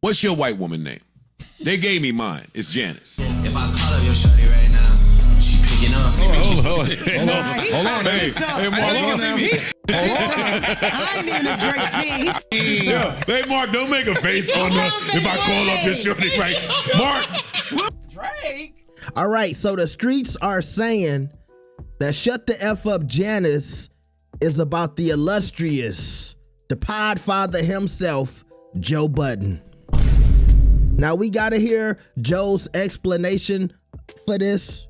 What's your white woman name? They gave me mine. It's Janice. If I call up your shorty right now, she picking up. Hold on. Hey, Mark, I ain't even a Drake fan. Hey, Mark, don't make a face on the if I call up your shorty right. Mark. Drake. All right, so the streets are saying that Shut the F Up Janice is about the illustrious, the podfather himself, Joe Budden. Now we gotta hear Joe's explanation for this.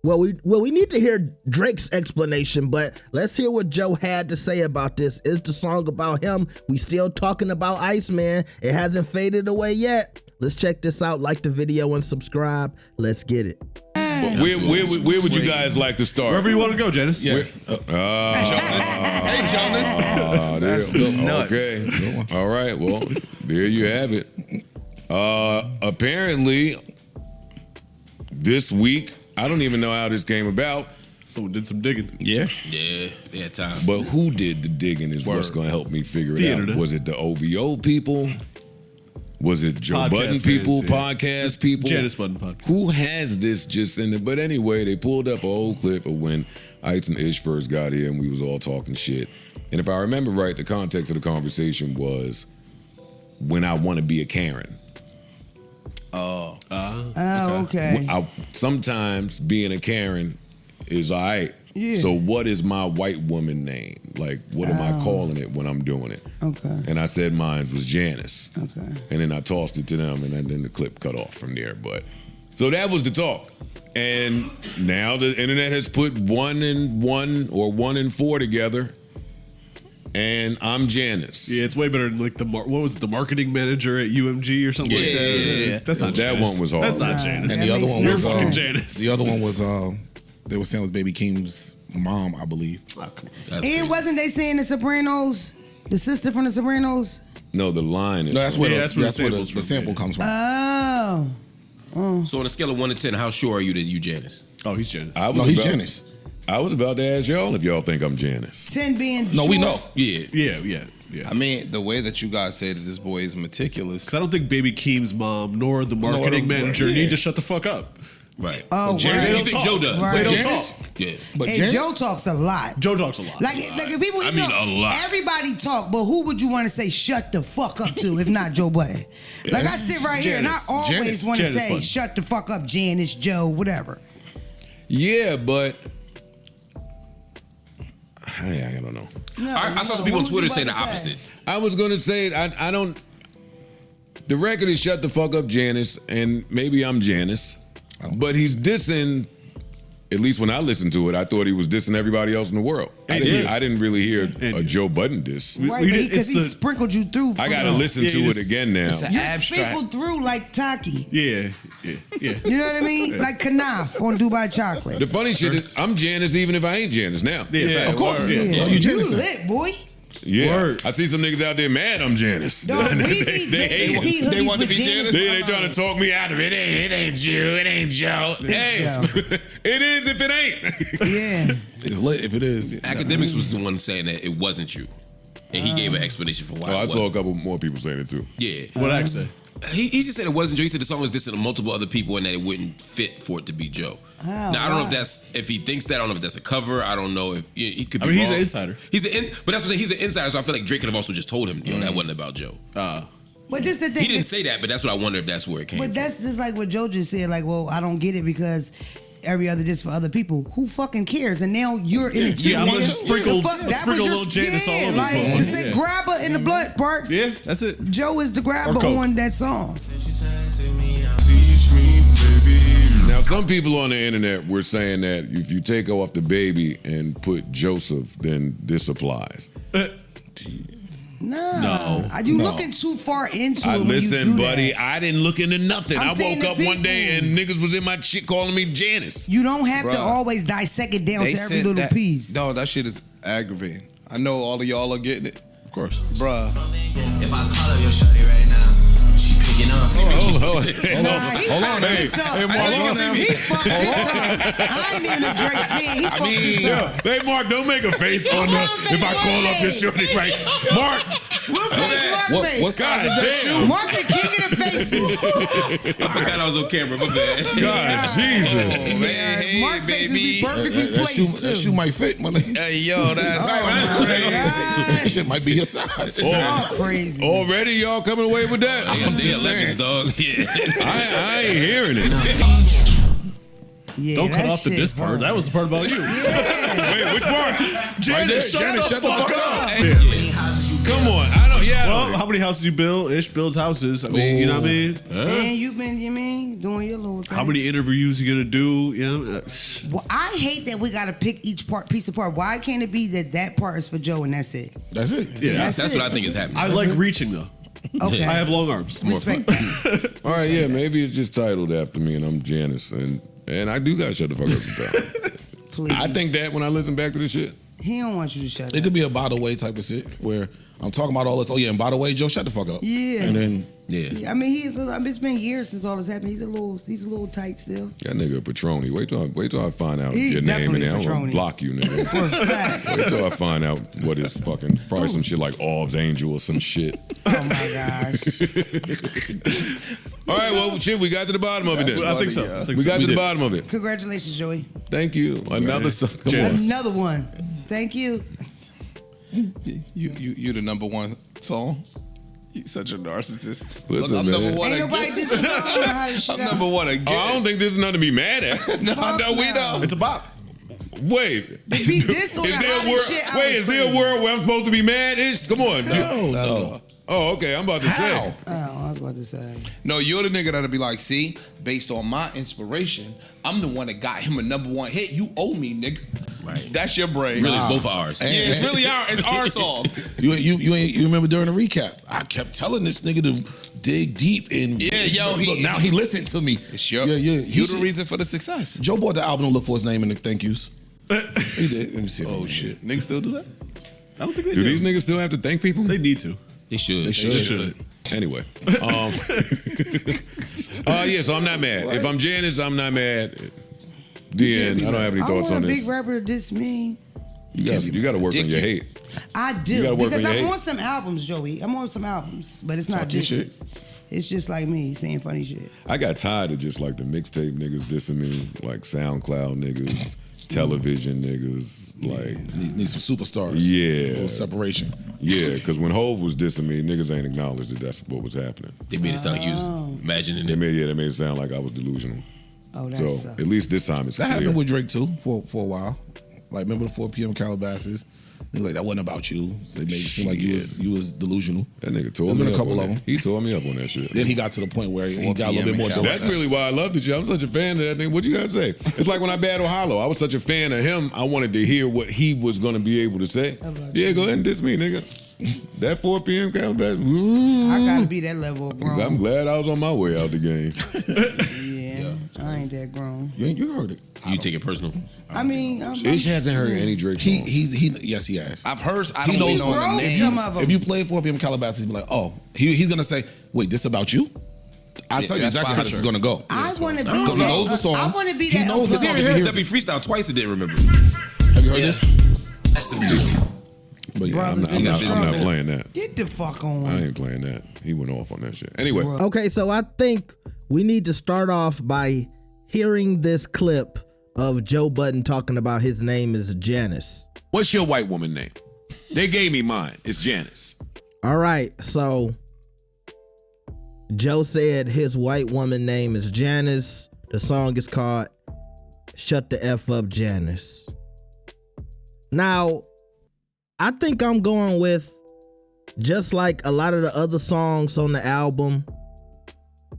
Well, we need to hear Drake's explanation, but let's hear what Joe had to say about this. Is the song about him? We still talking about ICEMAN. It hasn't faded away yet. Let's check this out. Like the video and subscribe. Let's get it. Where would you guys like to start? Wherever you want to go, Janice. Yes. Hey, Jonas. That's nuts. Okay. All right. Well, there you have it. Apparently, this week, I don't even know how this came about. Someone did some digging. Yeah, they had time. But who did the digging is what's going to help me figure it out. Internet. Was it the OVO people? Was it Joe Podcast Budden people? fans, yeah. Podcast people? Janice Budden podcast. Who has this just in it? But anyway, they pulled up an old clip of when Ice and Ish first got here and we was all talking shit. And if I remember right, the context of the conversation was when I want to be a Karen. Okay. Sometimes being a Karen is all right. Yeah. So what is my white woman name? Like, what am I calling it when I'm doing it? Okay. And I said mine was Janice. Okay. And then I tossed it to them, and then the clip cut off from there. But so that was the talk. And now the internet has put 1 and 1 or 1 and 4 together. And I'm Janice. Yeah, it's way better than like what was it, the marketing manager at UMG or something like that? Yeah. That's not that Janice. one was hard. That's not Janice. And the other one was fucking Janice. The other one was they were saying it was Baby Keem's mom, I believe. Oh, come on. And wasn't they saying the Sopranos, the sister from the Sopranos? No, the line is. No, that's where Yeah, the sample comes from. Oh. So on a scale of 1 to 10, how sure are you that you Janice? Oh, he's Janice. No, he's Janice. I was about to ask y'all if y'all think I'm Janice. 10 being No, we short. know. Yeah. I mean, the way that you guys say that this boy is meticulous. Because I don't think Baby Keem's mom nor the marketing manager need to shut the fuck up. Right. Oh, What do you think Joe does? Right. They don't talk. Yeah. But And Janice, Joe talks a lot. Joe talks a lot. Like if people, I mean, a lot. Everybody talk, but who would you want to say shut the fuck up to if not Joe Budden? Like I sit right here and I always want to say Budden. shut the fuck up, Janice, Joe, whatever. Yeah, but I don't know. No, I saw some people on Twitter saying the opposite. I was gonna say I don't. The record is Shut the Fuck Up Janice, and maybe I'm Janice, but he's dissing. At least when I listened to it, I thought he was dissing everybody else in the world. I didn't really hear a Joe Budden diss. Right, because he sprinkled you through. I gotta listen to it again now. It's an You abstract. sprinkled through like Taki. Yeah. You know what I mean? Like Kanaf on Dubai Chocolate. The funny shit is, I'm Janice even if I ain't Janice now. Yeah, Of course. Yeah. Yeah. No, you You Janice. lit, boy. Yeah, Word. I see some niggas out there mad I'm Janice. Dog, we be they hate it. they want to be Janice? They trying to talk me out of it. It ain't Joe. It ain't Joe. Hey, it is if it ain't. Yeah. it's lit if it is. Academics was the one saying that it wasn't you. And he gave an explanation for why I it saw a wasn't. couple more people saying it too. Yeah. What I say? He just said it wasn't Joe. He said the song was dissing multiple other people and that it wouldn't fit for it to be Joe. Now, I don't know if he thinks that. I don't know if that's a cover. I don't know if he could be I mean, he's wrong. an insider. But that's what I'm saying. He's an insider, so I feel like Drake could have also just told him, that wasn't about Joe. But this the thing. He didn't say that, but that's what I wonder if that's where it came But from. that's just like what Joe just said. Like, well, I don't get it because every other diss for other people. Who fucking cares? And now you're in it too. Yeah, I'm gonna nigga. just sprinkle That little Janice all over like the song. it said grabber in the blunt parks. Yeah, that's it. Joe is the grabber Or Coke. on that song. Now, some people on the internet were saying that if you take off the baby and put Joseph, then this applies. No. Are you looking too far into it when Listen, you do buddy, that? I didn't look into nothing. I'm I saying woke the up one day people. and niggas was in my shit calling me Janice. You don't have to Bruh. always dissect it down They to every said little that, piece. No, that shit is aggravating. I know all of y'all are getting it. Of course. Bruh. If I call up your shorty right now, she picking up. Hold on. He fucked this up. He fucked this up. I ain't even a Drake fan. He fucked this up. Hey, Mark, don't make a face on the if I call up your shorty right. Mark, What face Mark made? What size is that shoe? Mark the king of the faces. I forgot I was on camera. My bad. God, Jesus. man, Mark faces be perfectly That placed shoe too. might fit, my nigga. Hey, yo, that's That shit might be your size. Oh, crazy. Already y'all coming away with that? I'm I'm the just 11s, saying. dog. Yeah. I ain't hearing it. Yeah, Don't cut that off the shit diss part. hard. That was the part about you. Wait, which part? Janice, shut the fuck up. Come on. I don't, yeah. Well, how many houses you build? Ish builds houses. I mean, you know what I mean? And you've been, doing your little thing. How many interviews you gonna do? You know? Well, I hate that we gotta pick each piece apart. Why can't it be that part is for Joe and that's it? That's it. Yeah. That's what I think is happening. I like reaching though. Okay. I have long arms. Respect that. All right, yeah, maybe it's just titled after me and I'm Janice. And I do gotta shut the fuck up sometimes. Please. I think that when I listen back to this shit. He don't want you to shut It up. could be a by the way type of shit where I'm talking about all this. Oh yeah, and by the way, Joe, shut the fuck up. Yeah. And then Yeah. I mean, it's been years since all this happened. He's a little tight still. That nigga a Patroni. Wait till I find out He's your name and definitely then I'm gonna Patroni. block you, nigga. For a fact. Wait till I find out what is fucking probably some shit like Orb's Angel or some shit. Oh my gosh. All right, well shit, we got to the bottom of it then. I think so. I think We so. got to the bottom of it. Congratulations, Joey. Thank you. Another song. Come on. Another one. Thank you. You the number one song. You such a narcissist. Listen, I'm man. number one Ain't nobody again. disagreeing on how this shit I'm number one Oh, I again. don't think this is nothing to be mad at. No, Fuck no, we no. know. It's a bop. Wait. If he dissed on Is the there a hottest world? shit, I Wait, was is there a crazy. world where I'm supposed to be mad? Come on. no. Oh, okay. I'm about to say. Oh, I was about to say. No, you're the nigga that'll be like, see, based on my inspiration, I'm the one that got him a number one hit. You owe me, nigga. Right. That's your brain. Really, it's both ours. Yeah, it's really it's our song. You remember during the recap, I kept telling this nigga to dig deep and Yeah, yo, look, now he listened to me. It's your, Yeah. you the reason for the success. Joe bought the album to look for his name in the thank yous. He did. Let me see. Oh shit, niggas still do that? I don't think they Do do. these niggas still have to thank people? They need to. They should. They should. Anyway. Yeah, so I'm not mad. If I'm Janice, I'm not mad. The end. I don't have any I thoughts want on a this. big rapper to diss me. You got to work on your hate. I You do gotta work because on your I'm hate. on some albums, Joey. I'm on some albums, but it's not Talk your disses. It's just like me saying funny shit. I got tired of just like the mixtape niggas dissing me, like SoundCloud niggas, television niggas, like Need some superstars. Yeah. A little separation. yeah, because when Hov was dissing me, niggas ain't acknowledged that that's what was happening. They made it sound like you was imagining They it. made it sound like I was delusional. Oh, that So sucks. at least this time it's That clear. happened with Drake too for a while. Like remember the 4 p.m. Calabasas? They was like that wasn't about you. They made it seem like you was delusional. That nigga tore There's me been a up couple on of that. them. He tore me up on that shit. Then he got to the point where he got a little bit more dope. That's really why I love this shit. I'm such a fan of that nigga. What you gotta say? It's like when I battled Hollow. I was such a fan of him. I wanted to hear what he was gonna be able to say. Yeah, go ahead and diss me, nigga. That 4 p.m. Calabasas. I gotta be that level of grown. I'm glad I was on my way out the game. Yeah, I ain't that grown. You heard it. You take it personal. I mean, Ish hasn't heard any Drake songs. Yes he has. I've heard. I He don't knows know the wrote name. some of them. If you play 4 p.m. Calabasas, he'll be like, oh, he's gonna say, wait, this about you? I'll tell you that's exactly fine, how this is sure. gonna go. I want to be Because he knows the song. I want to be He that. knows the above. song. You He heard hears that be freestyle twice and didn't remember. Have you heard Yeah. this? But yeah, Brothers I'm in not the playing that. Get the fuck I on. ain't playing that. He went off on that shit. Anyway, Okay, so I think we need to start off by hearing this clip of Joe Budden talking about his name is Janice. what's your white woman name? They gave me mine. It's Janice. All right, so Joe said his white woman name is Janice. The song is called Shut the F Up, Janice. Now, I think I'm going with, just like a lot of the other songs on the album,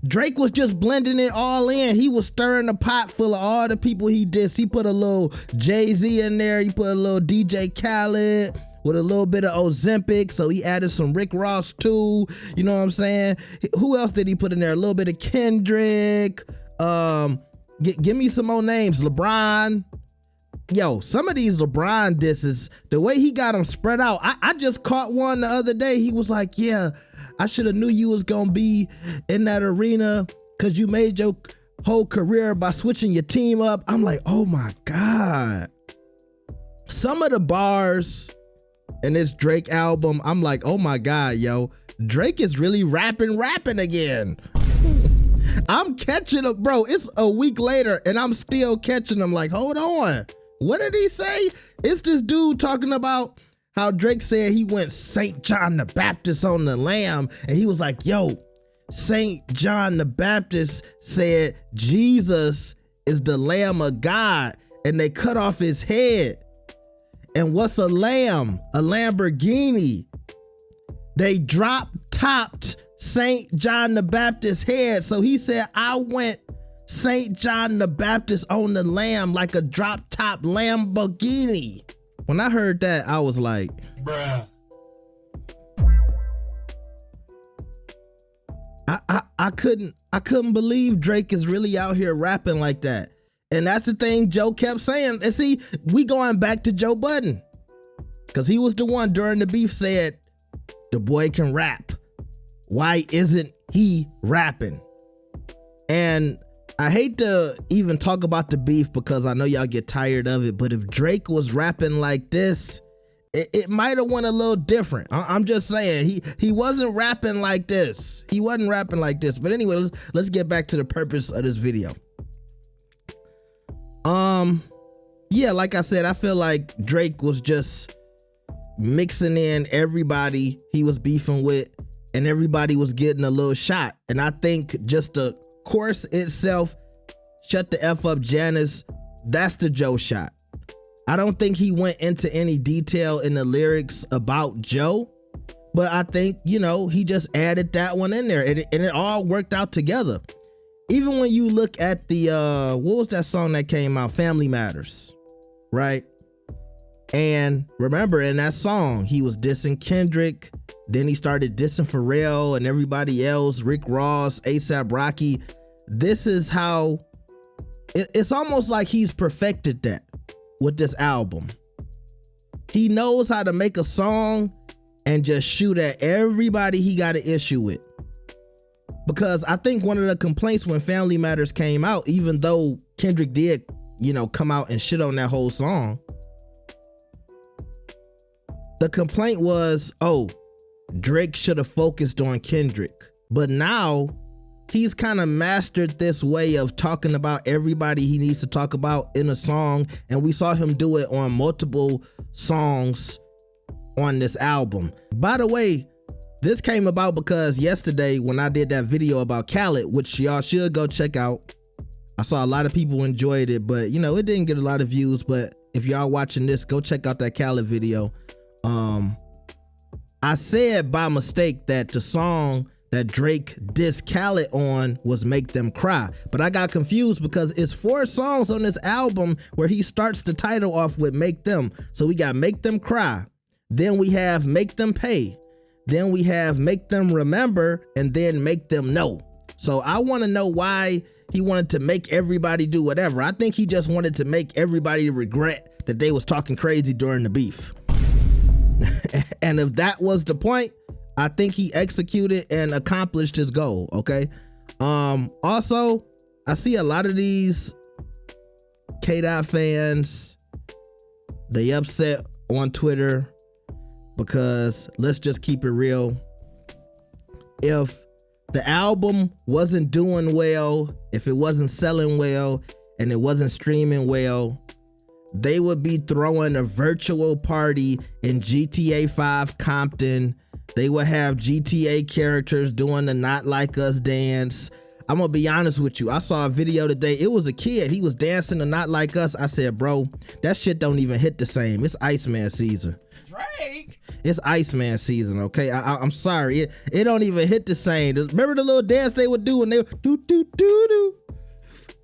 Drake was just blending it all in. He was stirring the pot full of all the people he dissed. He put a little Jay-Z in there. He put a little DJ Khaled with a little bit of Ozempic. So he added some Rick Ross too. You know what I'm saying? Who else did he put in there? A little bit of Kendrick. Give me some more names. LeBron. Yo, some of these LeBron disses, the way he got them spread out. I just caught one the other day. He was like, yeah, I should have knew you was going to be in that arena because you made your whole career by switching your team up. I'm like, oh my God. Some of the bars in this Drake album, I'm like, oh my God, yo. Drake is really rapping again. I'm catching him, bro. It's a week later and I'm still catching him like, hold on. What did he say? It's this dude talking about how Drake said he went St. John the Baptist on the lamb. And he was like, yo, St. John the Baptist said Jesus is the Lamb of God. And they cut off his head. And what's a lamb? A Lamborghini. They drop-topped St. John the Baptist's head. So he said, I went St. John the Baptist on the lamb like a drop-top Lamborghini. When I heard that, I was like, bruh. I couldn't believe Drake is really out here rapping like that. And that's the thing Joe kept saying. And see, we going back to Joe Budden. Because he was the one during the beef said, the boy can rap. Why isn't he rapping? And I hate to even talk about the beef because I know y'all get tired of it. But if Drake was rapping like this, it might have went a little different. I'm just saying, he wasn't rapping like this. He wasn't rapping like this. But anyway, let's get back to the purpose of this video. Yeah, like I said, I feel like Drake was just mixing in everybody he was beefing with, and everybody was getting a little shot. And I think just the chorus itself, Shut the F Up Janice, that's the Joe shot. I don't think he went into any detail in the lyrics about Joe, but I think, you know, he just added that one in there, and it all worked out together. Even when you look at the, what was that song that came out? Family Matters, right? And remember, in that song, he was dissing Kendrick. Then he started dissing Pharrell and everybody else, Rick Ross, A$AP Rocky. This is how, it's almost like he's perfected that with this album. He knows how to make a song and just shoot at everybody he got an issue with. Because I think one of the complaints when Family Matters came out, even though Kendrick did, you know, come out and shit on that whole song, the complaint was, oh, Drake should have focused on Kendrick. But now he's kind of mastered this way of talking about everybody he needs to talk about in a song. And we saw him do it on multiple songs on this album. By the way, this came about because yesterday when I did that video about Khaled, which y'all should go check out, I saw a lot of people enjoyed it, but you know, it didn't get a lot of views. But if y'all watching this, go check out that Khaled video. I said by mistake that the song that Drake dissed Khaled on was Make Them Cry, but I got confused because it's 4 songs on this album where he starts the title off with Make Them. So we got Make Them Cry, then we have Make Them Pay, then we have Make Them Remember, and then Make Them Know. So I want to know why he wanted to make everybody do whatever. I think he just wanted to make everybody regret that they was talking crazy during the beef. And if that was the point, I think he executed and accomplished his goal, okay? Also, I see a lot of these K-Dot fans, they upset on Twitter because let's just keep it real. If the album wasn't doing well, if it wasn't selling well, and it wasn't streaming well, they would be throwing a virtual party in GTA 5 Compton. They would have GTA characters doing the Not Like Us dance. I'm gonna be honest with you. I saw a video today. It was a kid. He was dancing to Not Like Us. I said, bro, that shit don't even hit the same. It's ICEMAN season. Drake. It's ICEMAN season, okay? I'm sorry. It don't even hit the same. Remember the little dance they would do and they would do do do do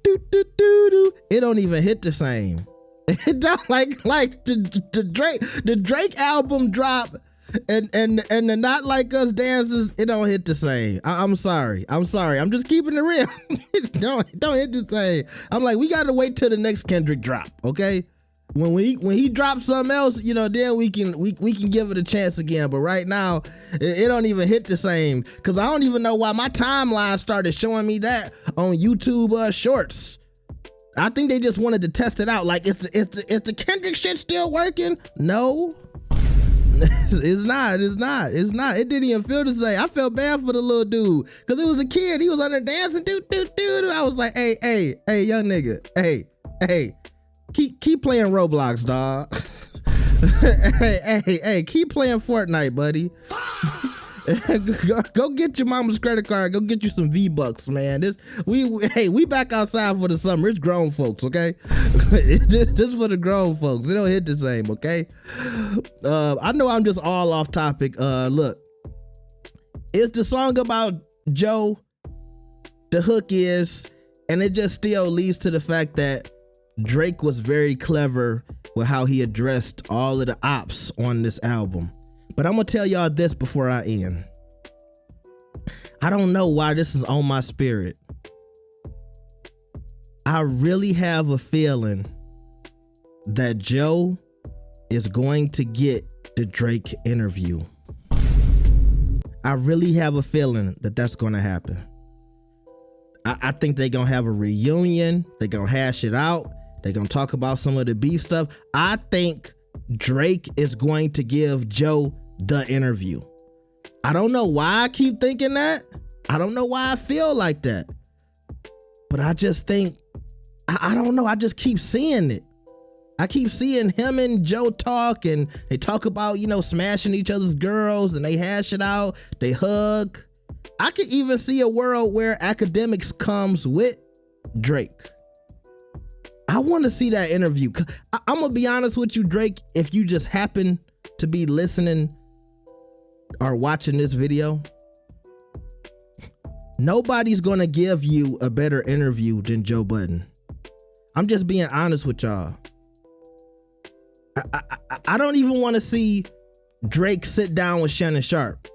do do do do. It don't even hit the same. It don't like the Drake album drop and the Not Like Us dances, it don't hit the same. I'm sorry. I'm just keeping it real. It don't hit the same. I'm like, we gotta wait till the next Kendrick drop, okay? When he drops something else, you know, then we can give it a chance again. But right now, it don't even hit the same. Cause I don't even know why my timeline started showing me that on YouTube Shorts. I think they just wanted to test it out. Like, is the Kendrick shit still working? No. It's not. It didn't even feel the same. I felt bad for the little dude because it was a kid. He was under dancing. Dude. I was like, hey, young nigga. Hey. Keep playing Roblox, dog. hey, keep playing Fortnite, buddy. Go get your mama's credit card. Go get you some V-Bucks, man. We back outside for the summer. It's grown folks, okay? just for the grown folks. It don't hit the same, okay? I know I'm just all off topic. Look, it's the song about Joe. The hook is, and it just still leads to the fact that Drake was very clever with how he addressed all of the ops on this album. But I'm gonna tell y'all this before I end. I don't know why this is on my spirit. I really have a feeling that Joe is going to get the Drake interview. I really have a feeling that that's gonna happen. I think they're gonna have a reunion. They're gonna hash it out. They're gonna talk about some of the beef stuff. I think Drake is going to give Joe the interview. I don't know why I keep thinking that. I don't know why I feel like that. But I just think, I don't know. I just keep seeing it. I keep seeing him and Joe talk, and they talk about, smashing each other's girls, and they hash it out. They hug. I could even see a world where Academics comes with Drake. I want to see that interview. I'm going to be honest with you, Drake, if you just happen to be listening or watching this video, nobody's going to give you a better interview than Joe Budden. I'm just being honest with y'all. I don't even want to see Drake sit down with Shannon Sharp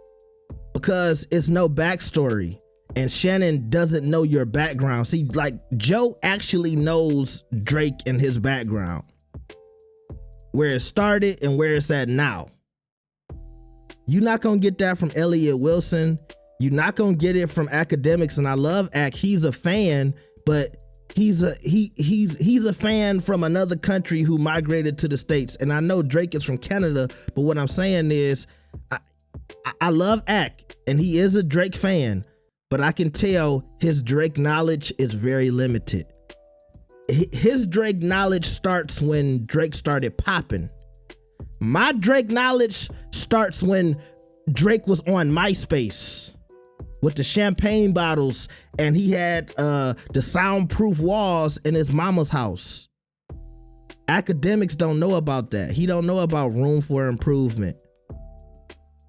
because it's no backstory. And Shannon doesn't know your background. See, like, Joe actually knows Drake and his background, where it started and where it's at now. You're not gonna get that from Elliott Wilson. You're not gonna get it from Academics. And I love Ac. He's a fan, but he's a fan from another country who migrated to the States. And I know Drake is from Canada, but what I'm saying is, I love Ac, and he is a Drake fan. But I can tell his Drake knowledge is very limited. His Drake knowledge starts when Drake started popping. My Drake knowledge starts when Drake was on MySpace with the champagne bottles, and he had the soundproof walls in his mama's house. Academics don't know about that. He don't know about Room for Improvement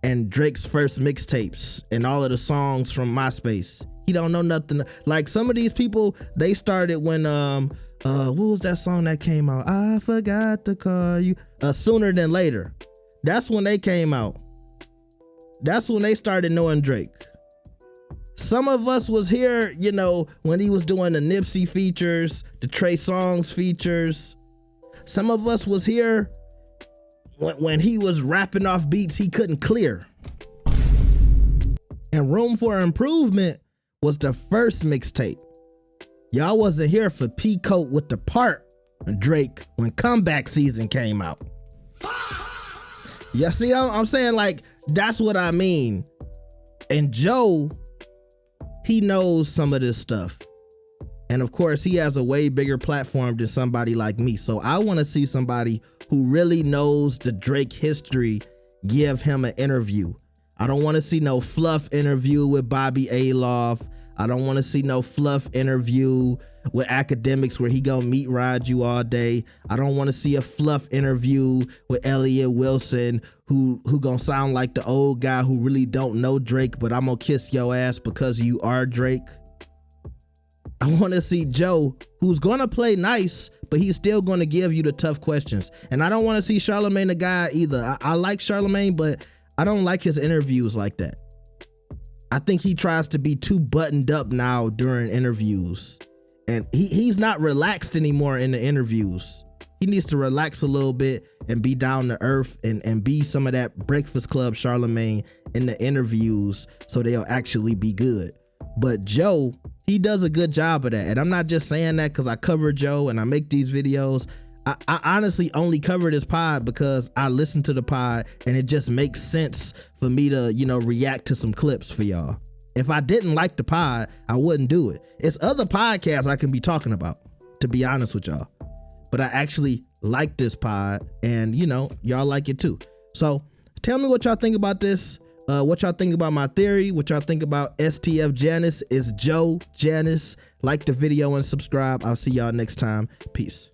and Drake's first mixtapes and all of the songs from MySpace. He don't know nothing. Like, some of these people, they started when what was that song that came out? I forgot to call you. Sooner Than Later. That's when they came out. That's when they started knowing Drake. Some of us was here, when he was doing the Nipsey features, the Trey Songz features. Some of us was here when he was rapping off beats he couldn't clear. And Room for Improvement was the first mixtape. Y'all wasn't here for Peacoat with the Part of Drake when Comeback Season came out. You see, I'm saying, like, that's what I mean. And Joe, he knows some of this stuff. And of course, he has a way bigger platform than somebody like me. So I want to see somebody who really knows the Drake history give him an interview. I don't want to see no fluff interview with Bobby Aloff. I don't want to see no fluff interview with Academics where he gonna meet ride you all day. I don't want to see a fluff interview with Elliott Wilson who gonna sound like the old guy who really don't know Drake, but I'm gonna kiss your ass because you are Drake. I want to see Joe, who's going to play nice, but he's still going to give you the tough questions. And I don't want to see Charlamagne the guy either. I like Charlamagne, but I don't like his interviews like that. I think he tries to be too buttoned up now during interviews. And he's not relaxed anymore in the interviews. He needs to relax a little bit and be down to earth and be some of that Breakfast Club Charlamagne in the interviews so they'll actually be good. But Joe, he does a good job of that. And I'm not just saying that because I cover Joe and I make these videos. I honestly only cover this pod because I listen to the pod and it just makes sense for me to, react to some clips for y'all. If I didn't like the pod, I wouldn't do it. It's other podcasts I can be talking about, to be honest with y'all. But I actually like this pod and, y'all like it too. So tell me what y'all think about this. What y'all think about my theory? What y'all think about STF Janice? Is Joe Janice? Like the video and subscribe. I'll see y'all next time. Peace.